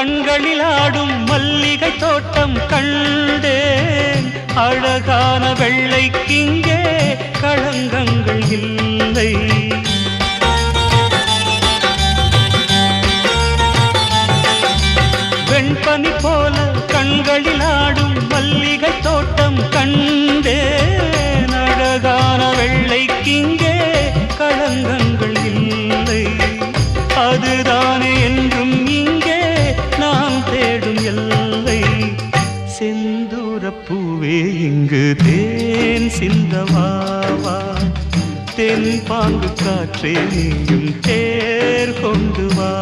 கண்களில் ஆடும் மல்லிகை தோட்டம் கண்டேன். அழகான வெள்ளைக்கிங்கே களங்கங்கள் இல்லை. வெண்பனி போல கண்களில் ஆடும் மல்லிகை தோட்டம் கண்டேன். அழகான வெள்ளைக்கிங்கே களங்கங்கள் இல்லை. அதுதானே என்றும் இங்கே நாம் தேடும் எல்லை. செந்தூரப்பூவே இங்கு தேன் சிந்தவாவா, தென் பாங்கு காற்றே நீயும் தேர் கொண்டு வா.